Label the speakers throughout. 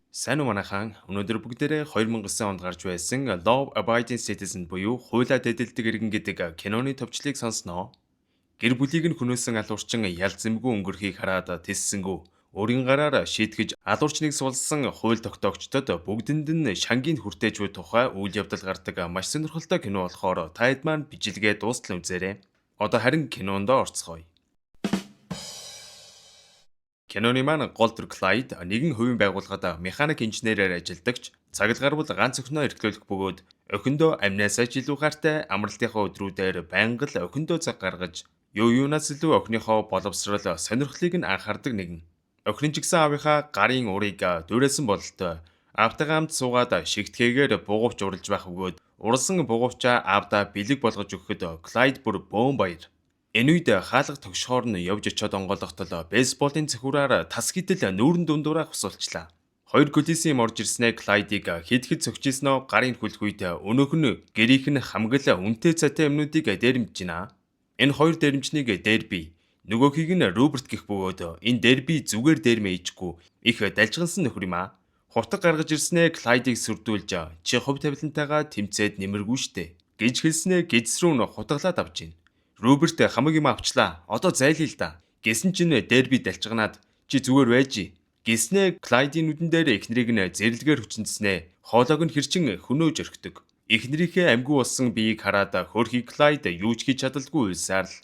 Speaker 1: Сайн уу манайхан. Өнөөдөр бүгдээрээ 2009 онд гарч байсан Law Abiding Citizen буюу хуулиа дэдэлдэг иргэн гэдэг киноны төвчлийг сонсноо. Гэр бүлийг нь хүнөөсөн алуурчин ялзамгүй өнгөрхийг хараад тэссэнгүү. Өөрийн гараар шийтгэж алуурчныг сулсан хууль тогтоогчдод бүгдэнд нь шангийн хүртээж буй тухай үйл явдал гардаг маш сонирхолтой кино болохоор та хэд маань бижилгээ дуустал үзээрэй. Одоо харин кинонд орцгоё. Киноны маань гол дүр Клайд нэгэн хувийн байгууллагад механик инженерээр ажилладагч цагт гарвал ганц өхнөө эрхлүүлэх бөгөөд өхөндөө амнаас илүү гартай амралтынхаа өдрүүдээр байнга л өхөндөө цаг гаргаж юунаас илүү өхнийхөө боловсрал сонирхлыг нь анхаардаг нэгэн. Өхрийн ч гэсэн аавынхаа гарын урыг дүүрээсэн бололтой аавтайгаа хамт суугаад шигтгэгээр бугуувч уралж байх бөгөөд уралсан бугуувчаа аавдаа бэлэг болгож өгөхөд Клайд бүр бөөн баяр. Энэ үед хаалга тогшхоор нь явж очиод онгойлготол бейсболын цөхрөөр тас гидэл нүүрэн дундуураа хусуулчлаа. Хоёр полисийн орж ирснээр Клайдыг хэд хэд цогчисноо гарын хүлх үед өнөөх нь гэрийнх нь хамгал үнэтэй цатай юмнуудыг дээрэмж гинэ. Энэ хоёр дээрэмжнийг дерби, нөгөөхийг нь Роберт гэх бөгөөд энэ дерби зүгээр дээрмэ ичгүй их далжгансан нөхөр юм а. Хурдаг гаргаж ирснээр Клайдыг сүрдүүлж чи хувь тавилантайгаа тэмцээд нэмэргүй штэ гэж хэлснээр гидс рүү нь хутгалаад авч гин. Роберт хамаг юм авчлаа. Одоо зайлъя л да. Гэсэн чинь дерби далчганаад чи зүгээр байж. Гэснээ Клайдийн нүдэн дээр эхнэрийг нь зэрлэгээр хүчнэснээ. Хоолойг нь хэрчин хөнөөж өрхдөг. Эхнэрийнхээ амьгүй болсон биеийг хараад хөөрхий Клайд юу ч хийж чадалгүй уйлсаар л.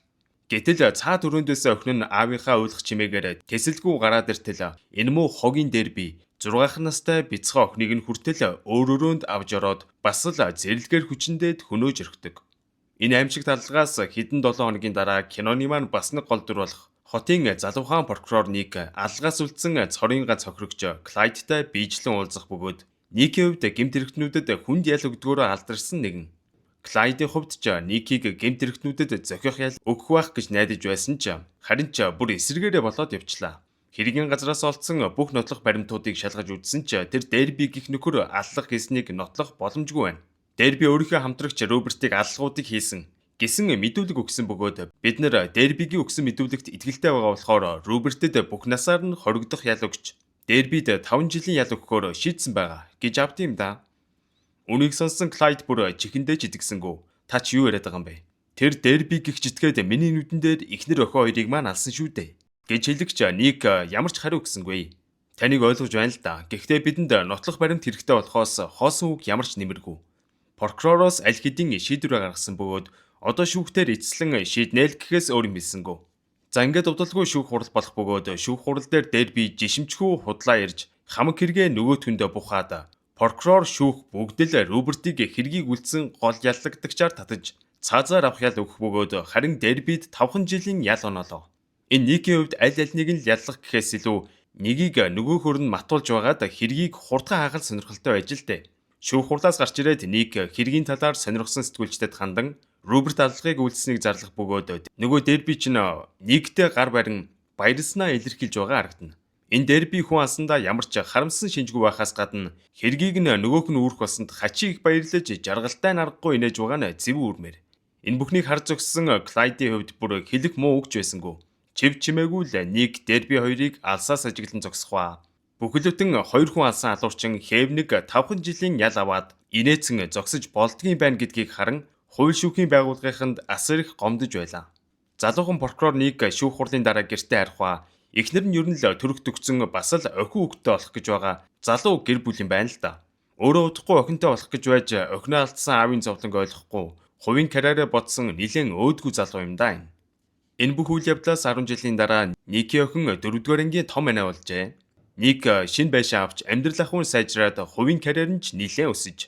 Speaker 1: Гэтэл цаад өрөөндөөс охин нь аавынхаа уйлах чимээгээр тэсэлгүй гараад иртэл энэ муу хогийн дерби 6 настай бяцхан охиныг нь хүртэл өөр өрөөнд авч ороод бас л зэрлэгээр хүчнээд хөнөөж өрхдөг. Энэ аимшиг таллагаас хэдэн 7 хоногийн дараа киноны маань бас нэг гол дүр болох хотын залуухан прокурор Ник алгаас үлдсэн цорын ганц хохирогч Клайдтай биежлэн уулзах бөгөөд Никийн хувьд гэмт хэрэгтнүүдэд хүнд ял өгдгөөрөө алдарсан нэгэн. Клайдийн хувьд ч Никийг гэмт хэрэгтнүүдэд зохиох ял өгөх байх гэж найдаж байсан ч харин ч бүр эсэргээрээ болоод явчлаа. Хэргийн газраас олдсон бүх нотлох баримтуудыг шалгаж үзсэн ч тэр дерби гих нөхөр аллах гэснийг нотлох боломжгүй байна. Дерби өөрийнхөө хамтрагч Робертыг аллагуудыг хийсэн гэсэн мэдүүлэг өгсөн бөгөөд бид нэр дербигийн өгсөн мэдүүлэгт итгэлтэй байгаа болохоор Робертэд бүх насаар нь хоригдох ял өгч дербид 5 жилийн ял өгөхөөр шийдсэн байгаа гэж авд юм да. Үнийг сонсон Клайд бүр чихэндээ ч идэгсэнгүү. Та ч юу яриад байгаа юм бэ? Тэр дерби гих житгээд миний нүдэн дээр ихнэр охин хоёрыг маань алсан шүү дээ гэж хэлэгч Ник ямар ч хариу өгсөнгүй. Таныг ойлгож байна л да. Гэхдээ бидэнд нотлох баримт хэрэгтэй болохоос хоосон үг ямар ч нэмэргүй. Прокуророос аль хэдийн шийдвэр гаргасан бөгөөд одоо шүүхтээр эцэслэн шийднэ л гэхээс өөр юм хэлсэнгүү. За ингээд удалгүй шүүх хурал болох бөгөөд шүүх хурал дээр дерби жишимчгүй худлаа ирж хамаг хэрэгээ нөгөөтгөндөө бухаад прокурор шүүх бүгд л Робертыг хэргийг үлдсэн гол яллагдагчаар татаж цаазаар авах ял өгөх бөгөөд харин дербид 5 жилийн ял оноолоо. Энэ Никийн хувьд аль аль нэг нь яллах гэхээс илүү нэгийг нөгөөхөр нь матуулж байгаад хэргийг хурдхан хаахал сонирхолтой байж л дээ. Шүүх хурлаас гарч ирээд Ник хэргийн талаар сонирхсан сэтгүүлчдэд хандан Роберт аллагыг үйлдсэнийг зарлах бөгөөд нөгөө дерби чинь Никтэй гар барин баярлснаа илэрхийлж байгаа харагдана. Энэ дерби хүн асандаа ямар ч харамсан шинжгүй байхаас гадна хэргийг нь нөгөөх нь үүрэх болсонд хачиг их баярлаж жаргалтай наргагүй инээж байгаа нь зэв үүрмээр. Энэ бүхнийг харж зогссон Клайдийн хувьд бүр хэлэх муу өгч байсангүй. Чив чимээгүй л Ник дерби хоёрыг алсаас ажиглан зогсохваа. Бүхэлдэн 2 хүн алсан алуурчин Хевник 5 жилийн ял аваад инээцэн зогсож болдгийн байна гэдгийг харан хууль шүүхийн байгууллагынд асар их гомдож байлаа. Залуухан прокурор Ник шүүх хурлын дараа гэртээ харихва эхнэр нь ер нь л төрөх төгсөн бас л охин хүүхдтэй болох гэж байгаа залуу гэр бүл юм байна л да. Өөрөө удахгүй охинтой болох гэж байж охиноо алдсан аавын зовлонг ойлгохгүй хувийн карьераа бодсон нэлээд өөдгүү залуу юм да энэ. Энэ бүх үйл явдлаас 10 жилийн дараа Никийн охин 4-р ангийн том анаа болжээ. Ник шинэ байшин авч амьдрал ахуйн сайжраад хувийн карьер нь ч нэлээд өсөж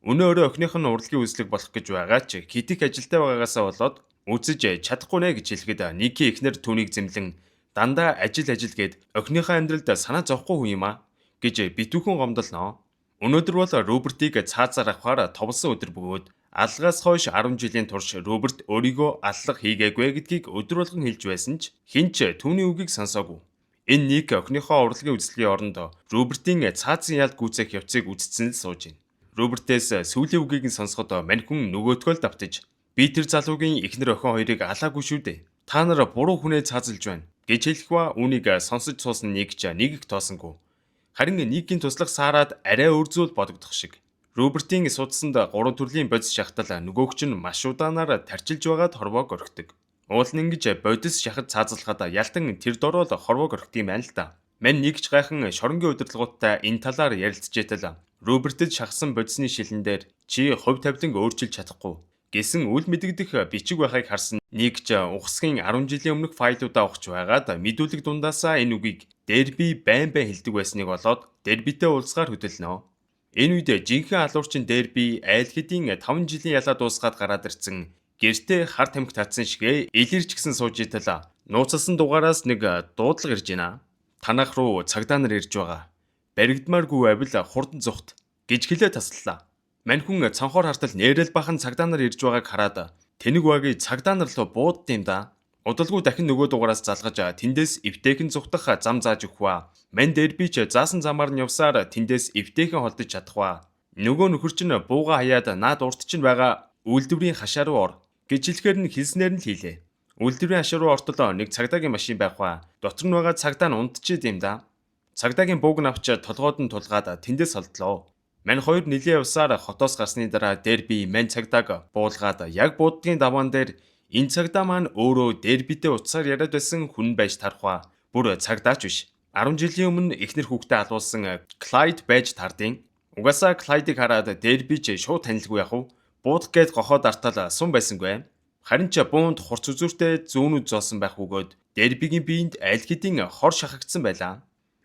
Speaker 1: өнөө өрөө охиных нь урлагийн үзлэг болох гэж байгаа ч хитик ажилтай байгаагаасаа болоод үзэж чадахгүй нэ гэж хэлэхэд Никийн эхнэр түүнийг зэмлэн дандаа ажил гэд охиныхоо амьдралд санаа зовхгүй хүн юм а гэж битүүхэн гомдолноо. Өнөөдөр бол Робертыг цаазаар авахаар товлсон өдөр бөгөөд аллагаас хойш 10 жилийн турш Роберт өөрийгөө аллах хийгээгүй гэдгийг өдөр болгон хэлж байсан ч хинч түүний үгийг сонсоогүй. Энэ Ник охиныхоо урлагийн үзлэгийн оронд Робертийн цаазын ял гүйцэх явцыг үзсэн л сууж байна. Робертээс сүүлийн үгийг нь сонсоход мань хүн нөгөөтгөө л давтаж би тэр залуугийн эхнэр охин хоёрыг алаагүй шүү дээ. Та нар буруу хүнээ цаазалж байна гэж хэлэхва үүнийг сонсож суусан Ник ч нэг их тоосонгүй. Харин Никийн туслах Сарад арай өөр зүйл бодогдох шиг. Робертийн судсанд 3 төрлийн бодис шахтал нөгөөгч нь маш удаанаар тарчилж байгаад хорвоог орхидог. Уул нь ингэж бодис шахад цаазлахад ялтан тэр дороо л хорвоог орхидог юм байна л да. Мань нэгч гайхан шоронгийн удирдлагуудтай энэ талаар ярилцжээтэл Робертэд шахсан бодисны шилэн дээр чи хувь тавилан өөрчилж чадахгүй гэсэн үл мэдэгдэх бичиг байхыг харсан нэгч ухасгийн 10 жилийн өмнөх файлуудаа ухаж байгаад мэдүүлэг дундаасаа энэ үгийг дерби байн хэлдэг байсныг болоод дербитэй уулзгаар хөдөлнө. Энэ үед жинхэнэ алуурчин дерби айл хэдийн 5 жилийн ялаа дуусгаад гараад ирсэн гэртээ хар тамхи татсан шигэ илэрч гисэн сууж итэл нууцлсан дугаараас нэг дуудлага ирж байна. Танах руу цагдаа нар ирж байгаа. Баригдмааргүй байвал хурдан зүхт гэж хэлээ таслалаа. Мань хүн цонхоор хартал нээрэл бахан цагдаа нар ирж байгааг хараад тэнэг багийг цагдаа нар руу буудд юм да. Удалгүй дахин нөгөө дугаараас залгаж тэндээс эвтэйхэн зүхтах зам зааж өгөх ба. Мань дерби ч заасан замаар нь явсаар тэндээс эвтэйхэн холдож чадах ба. Нөгөө нөхөр чинь бууга хаяад наад урт чинь байгаа үйлдвэрийн хашаа руу ор гэж хэлэхээр нь хэлснээр нь л хийлээ. Үйлдвэрийн хашаа руу ортол нэг цагдаагийн машин байх ба. Дотор нь байгаа цагдаа нь унтчихэд юм да. Цагдаагийн бууг нь авч толгойд нь тулгаад тэндээс холдлоо. Мань хоёр нилийн явсаар хотоос гарсны дараа дерби мань цагдааг буулгаад яг буудлагын даваан дээр энэ цагдаа маань өөрөө дербитэй утсаар яриад байсан хүн байж тархва. Бүр цагдаач биш. 10 жилийн өмнө эхнэр хүүхдээ алуулсан Клайд байж тардیں۔ Угаасаа Клайдыг хараад дерби ч шууд танилгүй яах вэ? Буудлага гээд гохоод артал сум байсангүй. Харин ч буунд хурц үзүүртэй зүүнүүд зоосон байх бөгөөд дербигийн биед аль хэдийн хор шахагдсан байлаа.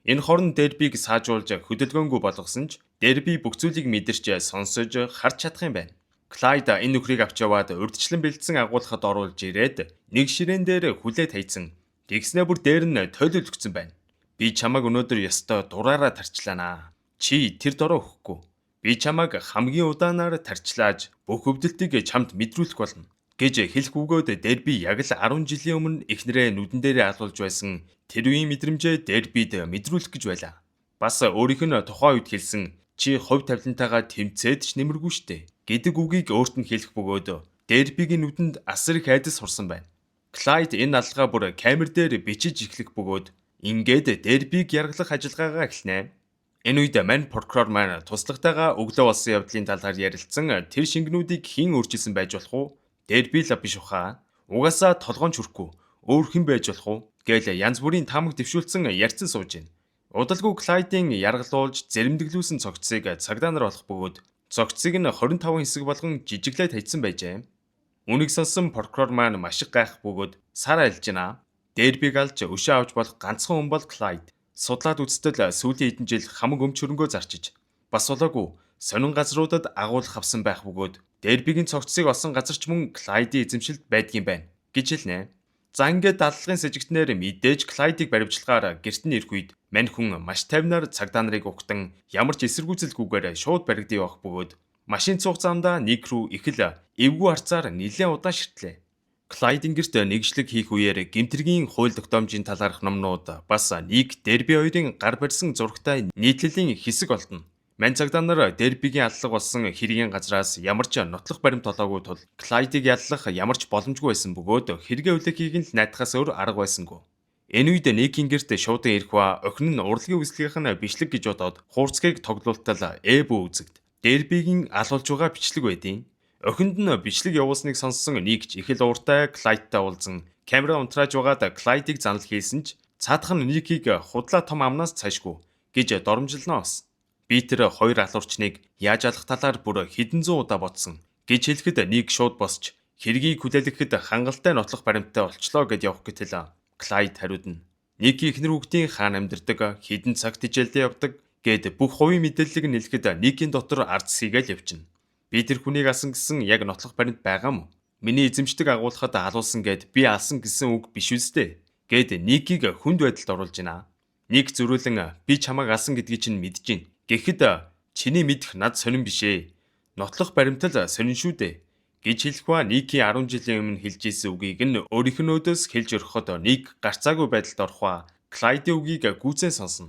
Speaker 1: Энэ хорон дербиг саажуулж хөдөлгөөнгүй болгосон ч дерби бүх зүйлийг мэдэрч сонсож харж чадах юм байна. Клайд энэ нөхрийг авч яваад урьдчилан бэлдсэн агуулгад оруулж ирээд нэг ширээн дээр хүлээд хайцсан. Тэгснээ бүр дээр нь тойлол өгсөн байна. Би чамайг өнөөдөр ёстой дураараа тарчлаанаа. Чи тэр дороо өгөхгүй. Би чамайг хамгийн удаанаар тарчлааж бүх өвдөлтийг чамд мэдрүүлэх болно гэж хэлэх үгөөд дерби яг л 10 жилийн өмнө эхнэрээ нүдэн дээрээ алуулж байсан тэр үеийн мэдрэмжээ дербид мэдрүүлэх гэж байлаа. Бас өөрийнх нь тухайн үед хэлсэн чи хувь тавилантайгаа тэмцээд ч нэмэргүй штэ гэдэг үгийг өөрт нь хэлэх бөгөөд дербигийн нүдэнд асар их айдас сурсан байна. Клайд энэ алгаа бүр камер дээр бичиж эхлэх бөгөөд ингээд дербиг яргалах ажиллагаагаа эхэлнэ. Энэ үед мань прокурор маань туслагтайгаа өглөө болсон явдлын талаар ярилцсан тэр шингэнүүдийг хэн өөрчилсөн байж болох уу? Дерби л биш ухаа. Угаасаа толгоон чүрхгүй. Өөр хэн байж болох уу? Гээл янз бүрийн таамаг дэвшүүлсэн ярьцсан сууж байна. Удалгүй Клайдын яргалуулж зэрэмдэглүүлсэн цогцыг цагдаа нар олох бөгөөд цогцыг нь 25 хэсэг болгон жижиглээд хайцсан байжээ. Үнийг сонсон прокурор маань маш их гайхах бөгөөд сар айлж байна. Дербиг алж өшөө авч болох ганцхан хүн бол Клайд. Судлаад үзтэл сүүлийн хэдэн жил хамаг өмч хөрөнгөө зарчиж бас болоогүй сонин газруудад агуулах авсан байх бөгөөд дербигийн цогцыг олсон газар ч мөн Клайдын эзэмшилд байдгийн байна гэж хэлнэ. За ингээд дадлагын сэжигтнээр мэдээж Клайдыг баривчлагаар гэрт нь ирэх үед мань хүн маш тайвнаар цагдаа нарыг угтан ямар ч эсэргүүцэлгүйгээр шууд баригдъя явах бөгөөд машин цуг замдаа нэг рүү их л эвгүй харцаар нэлээд удаан ширтлээ. Клайдын гэрт нэгжлэг хийх үеэр гэмтэргийн хууль тогтоомжийн талаарх номнууд бас нэг дерби хоёрын гар барьсан зурагтай нийтлэлийн хэсэг олдно. Мань цагдаа нар дербигийн аллах болсон хэргийн газраас ямар ч нотлох баримт олоогүй тул Клайдыг яллах ямар ч боломжгүй байсан бөгөөд хэрэг өвлөхийг нь найдахаас өөр арга байсангүй. Энэ үед Никийн гэрт шуудан ирэх ба охин нь урлагийн үслэгийнх нь бичлэг гэж бодоод хуурцгийг тоглуултал бүү үзэгд. Дербигийн алуулж байгаа бичлэг байдیں۔ Охинд нь бичлэг явуулсныг сонссон Ник ч их л ууртай Клайдтай уулзан камера унтрааж байгаад Клайдыг занал хийсэн ч цаадах нь Никийг худлаа том амнаас цаашгүй гэж доромжилноос. Би тэр хоёр алуурчныг яаж алах талаар бүр хэдэн зуун удаа бодсон гэж хэлэхэд Ник шууд босч хэргийг хүлээлгэхэд хангалттай нотлох баримттай олчлоо гэд явах гэтэл Клайд хариуд нь Ник ихнэр хүүхдийн хаан амьдардаг хэдэн цаг тижээлдээ явдаг гэд бүх хувийн мэдээллийг нэлэхэд Никийн дотор ард сийгээл явчихна. Би тэр хүнийг алсан гэсэн яг нотлох баримт байгаа мó? Миний эзэмшдэг агуулхад алуулсан гэд би алсан гэсэн үг биш үстэй гэд Никийг хүнд байдалд оруулж байна. Ник зөрүүлэн би чамайг алсан гэдгийг чинь мэдэж байна. Гэхдээ чиний мэдэх над сонирн бишээ. Нотлох баримтал сонирн шүү дээ гэж хэлэх ба Никийн 10 жилийн өмнө хэлж ийсэн үгийг нь өөрийнхнөөдөөс хэлж өрхөд Ник гарцаагүй байдалд орох ба Клайдын үгийг гүйцэн сонсно.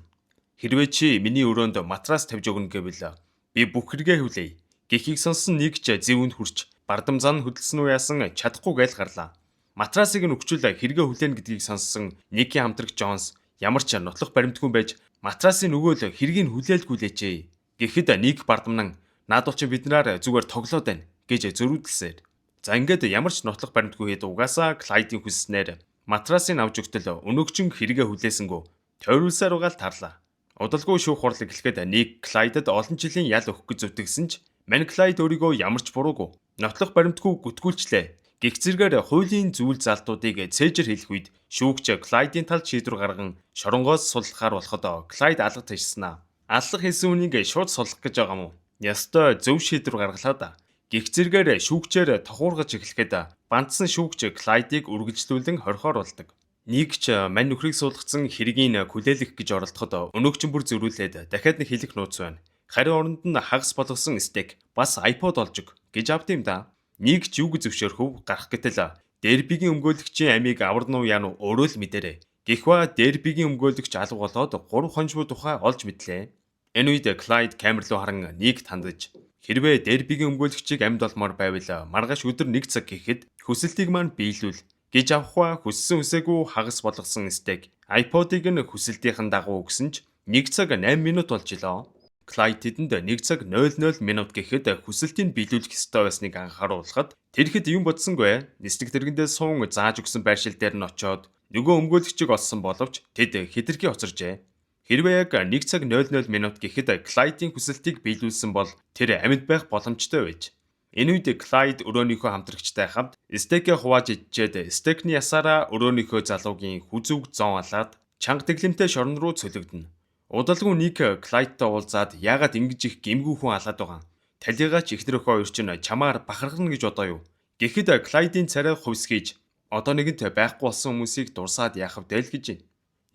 Speaker 1: Хэрвээ чи миний өрөөнд матрас тавьж өгнө гэвэл би бүх хэрэгээ хүлээе. Гэхийг сонсон Ник ч зэвүнд хүрч бардам зан хөдөлсөн уу яасан чадахгүй гээл гарлаа. Матрасыг нь өгчүүл хэрэгээ хүлээнэ гэдгийг сонссон Никийн хамтрагч Джонс Ямар ч нотлох баримтгүй байж матрасын нөгөө л хэргийг хүлээлгүй лээчээ. Гэхэд нэг бардамнан наадууч биднээр зүгээр тоглоод байна гэж зөрүүдэлсээр. За ингээд ямар ч нотлох баримтгүй хэд угаасаа Клайдийн хүсснээр матрасыг авч өгтөл өнөөгчн хэрэгэ хүлээсэнгүү тойруулсаар байгаа л тарлаа. Удалгүй шүүх хурал эхлэхэд нэг Клайдад олон жилийн ял өгөх гэж зүтгэсэн ч мань Клайд өөрийгөө ямар ч буруугүй нотлох баримтгүй гүтгүүлчлээ. Гэх зэрэгээр хуулийн зүйл залтуудыг цээжэр хэлэх үед шүүгч Клайдийн талд шийдвэр гарган шоронгоос суллахаар болоход Клайд алга тажснаа. Аллах хийсэн үнийг шууд суллах гэж байгаа юм уу? Ястой зөв шийдвэр гаргалаа да. Гэх зэрэгээр шүүгчээр тохуургаж эхлэхэд бандсан шүүгч Клайдыг үргэлжлүүлэн хорхоор болдог. Нэг ч мань нөхрийг суулгацсан хэргийг хүлээлгэх гэж оролдоход өнөөгчн бүр зөрүүлээд дахиад нэг хэлэх нууц байна. Харин оронд нь хагас болгосон стейк бас iPod олж өг гэж авд юм да. Нэг ч юу гэж зөвшөөрөв гарах гэтэл дербигийн өмгөөлөгчийн амийг аварн уу яа нь өөрөө л мэдэрэ. Гэхва дербигийн өмгөөлөгч алга болоод 3 хонжуу тухай олж мэдлээ. Энэ үед Клайд камер руу харан нэг тандаж хэрвээ дербигийн өмгөөлөгчийг амьд олмоор байвал маргааш өдөр 1 цаг гэхэд хүсэлтийг маань биелүүл гэж авахва хүссэн үсээгүй хагас болгосон стейк iPod-ыг нь хүсэлтийнхэн дагуу өгсөн ч 1 цаг 8 минут болж илоо. Клайд тэдэнд 1 цаг 00 минут гэхэд хүсэлтийг биелүүлэх ёстой байсныг анхааруулхад тэрхэд юм бодсонгүй нислэг дэргэндээ суун зааж өгсөн байршил дээр нь очиод нөгөө өмгөөлөгчийг олсон боловч тэд хэтэрхий хоцоржээ. Хэрвээ яг 1 цаг 00 минут гэхэд Клайдийн хүсэлтийг биелүүлсэн бол тэр амьд байх боломжтой байж. Энэ үед Клайд өрөөнийхөө хамтрагчтай хамт стейкээ хувааж идчихэд стейкний ясаараа өрөөнийхөө залуугийн хүзүүг зон алаад чанга дэглэмтэй шорон руу цөлөгдөнө. Удалгүй нэг Клайдтай уулзаад яагаад ингэж их гэмгүй хүн алаад байгаа. Талигач ихнэрийнхөө хоёр чинь чамаар бахархна гэж бодоо юу. Гэхэд Клайдийн царай хувьсгийж одоо нэгэнт байхгүй болсон хүмүүсийг дурсаад яах вэ гэж байна.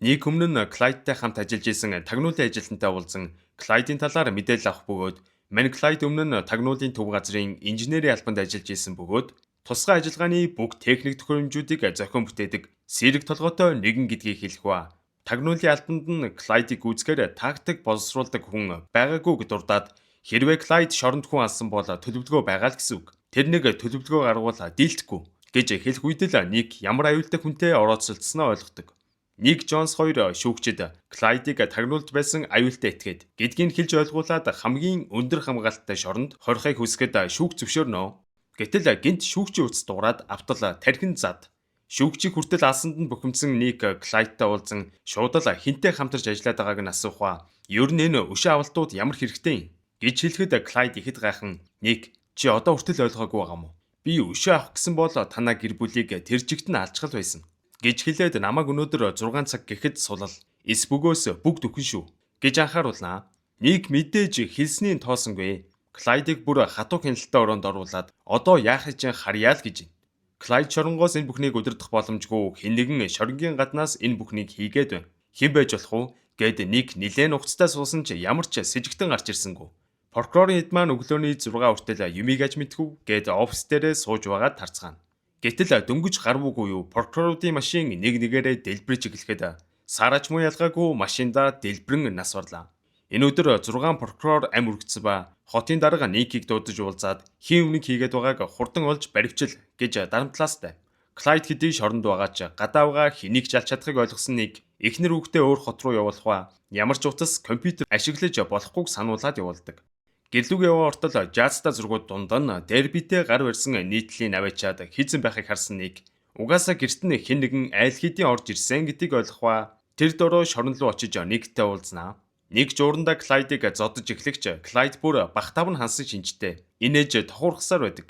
Speaker 1: Нэг өмнө нь Клайдтай хамт ажиллаж исэн тагнуулын ажилтнтай уулзсан Клайдийн талаар мэдээлэл авах бөгөөд мань Клайд өмнө нь тагнуулын төв газрын инженерийн албанд ажиллаж исэн бөгөөд тусгай ажиллагааны бүх техник төхөөрөмжүүдийг зохион бүтээдэг сэрэг толгойтой нэгэн гэдгийг хэлэх ба. Тагнуулын албанд нь Клайдыг гүйцэхээр тактик боловсруулдаг хүн байгаагүй гэж дурдаад хэрвээ Клайд шоронд хүн алсан бол төлөвлөгөө байгаа л гэсэн үг. Тэр нэг төлөвлөгөө гаргуул дийлдэхгүй гэж хэлэх үед л нэг ямар аюултай хүнтэй орооцолдсноо ойлгодог. Ник Джонс хоёр шүүгчид Клайдыг тагнуулж байсан аюултай этгээд гэдгийг хэлж ойлгуулад хамгийн өндөр хамгаалалттай шоронд хорихыг хүсгэд шүүгч зөвшөөрнө. Гэтэл гинт шүүгчийн утас дуурайд автал тархин зад. Шүүгчийг хүртэл алсанд нь бухимдсан Ник Клайдтай уулзан шууд л хинтээ хамтарч ажиллаад байгааг нь асуух ба ер нь энэ өшөө авалтууд ямар хэрэгтэй юм гэж хэлэхэд Клайд ихэд гайхан Ник чи одоо хүртэл ойлгоогүй байгаа юм уу? Би өшөө авах гэсэн бол танаа гэр бүлийг тэр жигт нь алчгал байсан гэж хэлээд намайг өнөөдөр 6 цаг гэхэд сулал эс бөгөөс бүгд өхөн шүү гэж анхааруулнаа. Ник мэдээж хэлсний тоосонгүй. Клайдыг бүр хатуу хяналттай өрөөнд оруулаад одоо яах гэж харьяа л гэж байна. Клайд шоронгоос энэ бүхнийг удирдах боломжгүй хэн нэгэн шоронгийн гаднаас энэ бүхнийг хийгээд байна. Хэн байж болох вэ гэд Ник нилээн уцтай суусан ч ямар ч сэжигтэн гарч ирсэнгүй. Прокурорын хэд маань өглөөний 6 хүртэл юмыг аж мэдгүй гэд офис дээрээ сууж байгаад тарцгаана. Гэтэл дөнгөж гарвуугүй юу прокуроруудын машин нэг нэгээрээ дэлбэрж эхлэхэд саарач муу ялгаагүй машиндаа дэлбэрэн нас барлаа. Энэ өдөр 6 прокурор ам үргэцсэн ба хотын дарга Никийг дуудаж уулзаад хин өмнө хийгээд байгааг хурдан олж баривчил гэж дарамтлаастай. Клайд хэдий шоронд байгаа ч гадаавгаа хэнийг ч алж чадахыг ойлгосон Ник эхнэр хүүхдээ өөр хот руу явуулах ба ямар ч утас компьютер ашиглаж болохгүйг сануулад явуулдаг. Гэрлүүг яваа ортол жаазтай зургууд дунд нь дербитэй гар барьсан нийтлийн аваачаад хийцэн байхыг харсан Ник угаасаа гэрт нь хэн нэгэн айл хэдийн орж ирсэн гэдгийг ойлгох ба тэр дөрөө шорон руу очиж Никтэй уулзнаа. Ник жуурандаа Клайдыг зодож эхлэгч Клайд бүр бахтав нь хансан шинжтэй инээж тохуурхсаар байдаг.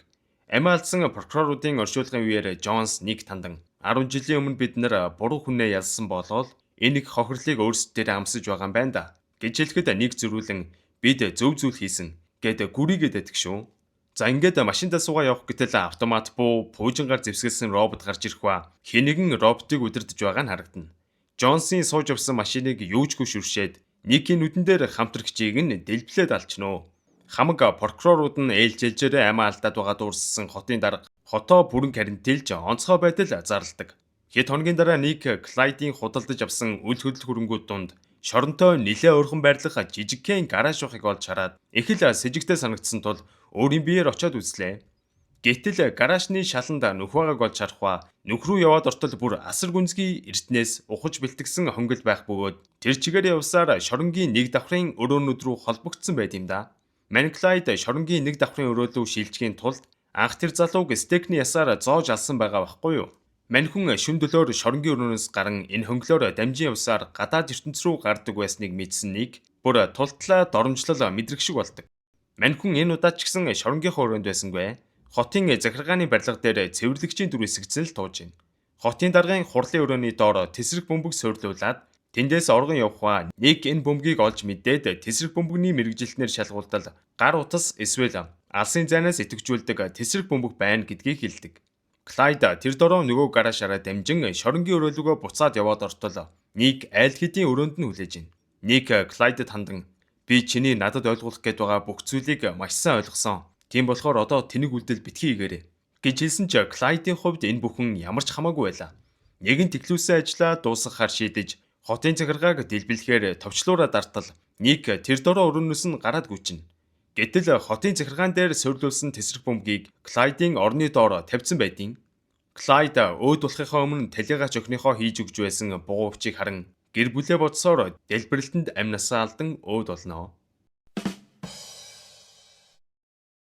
Speaker 1: Амиа алдсан прокуроруудын оршуулгын үеэр Джонс Ник тандан 10 жилийн өмнө бид нар буруу хүнээ ялсан болол энэ их хохирлыг өөрсдөө амсаж байгаа юм байна да гэж хэлэхэд Ник зөрүүлэн бид зөв зүйл хийсэн гэд гүрийгээд байдаг шүү. За ингээд машиндаа суугаа явах гэтэл автомат буу пуужингаар зэвсгэлсэн робот гарч ирэх ба хэн нэгэн роботыг удирдах байгаа нь харагдана. Джонсын сууж явсан машиныг юужгүй шүршээд Никийн нүдэн дээр хамтрагчийг нь дэлбэлээд алчноо. Хамаг прокурорууд нь ээлжэлжээрээ амиа алдаад байгаа дуурссан хотын дарга хотоо бүрэн карантинлж онцгой байдал зарладаг. Хэд хоногийн дараа Ник Клайдийн худалдаж авсан үл хөдлөл хөрөнгүүд дунд шоронтой нилээ өөрхөн байрлах жижигхэн гараж ухыг олж хараад их л сэжигтэй санагдсан тул өөрийн биеэр очиод үзлээ. Гэтэл гараашны шаланд нүхвагааг олж харах ба нүх рүү яваад ортол бүр асар гүнзгий эртнээс ухаж бэлтгэсэн хонгил байх бөгөөд тэр чигээр явсаар шоронгийн нэг давхрын өрөөнүүд рүү холбогдсон байт юм да. Манклайд шоронгийн нэг давхрын өрөө рүү шилжихийн тулд анх тэр залууг стекний ясаар зоож алсан байгаа байхгүй юу? Мань хүн шүн дөлөөр шоронгийн өрөөнөөс гарan энэ хонглоор дамжин явсаар гадаад ертөнц рүү гардаг байсныг мэдсэн нэг бүр тултлаа доромжлол мэдрэх шиг болдог. Мань хүн энэ удаад ч гэсэн шоронгийнхоо өрөөнд байсангүй. Хотын захиргааны барилга дээр цэвэрлэгчийн дүр хэсэгдсэн л тууж байна. Хотын даргын хурлын өрөөний доор тэсрэг бөмбөг суйрлуулад тэндээс оргон явах ба нэг энэ бөмбөгийг олж мэдээд тэсрэг бөмбөгний мэрэгжилтнэр шалгуултал гар утас эсвэл алсын зайнаас идэвхжүүлдэг тэсрэг бөмбөг байна гэдгийг хэлдэг. Клайд тэр дороо нөгөө гараашаараа дамжин шоронгийн өрөөлөгөө буцаад яваад ортол нэг айл хэдийн өрөөнд нь хүлээж байна. Нэг Клайдд хандан би чиний надад ойлгуулах гээд байгаа бүх зүйлийг маш сайн ойлгосон. Тийм болохоор одоо тэнэг үлдэл битгий хийгээрэй гэж хэлсэн ч Клайдийн хувьд энэ бүхэн ямар ч хамаагүй байлаа. Нэгэн тэглүүсэн ажлаа дуусгахаар шийдэж хотын захиргааг дэлбэлэхээр товчлуураа дартал нэг тэр дороо өрөөнөөс нь гараад гүйчихнэ. Гэтэл хотын захиргаан дээр суйрлуулсан тэсрэг бөмбөгийг Клайдийн орны доор тавьсан байдیں۔ Клайд өөд болохынхаа өмнө талигач охиныхоо хийж өгч байсан бугуй өвчийг харан гэр бүлээ бодсоор дэлбэрэлтэнд амнасаа алдан өөд болно.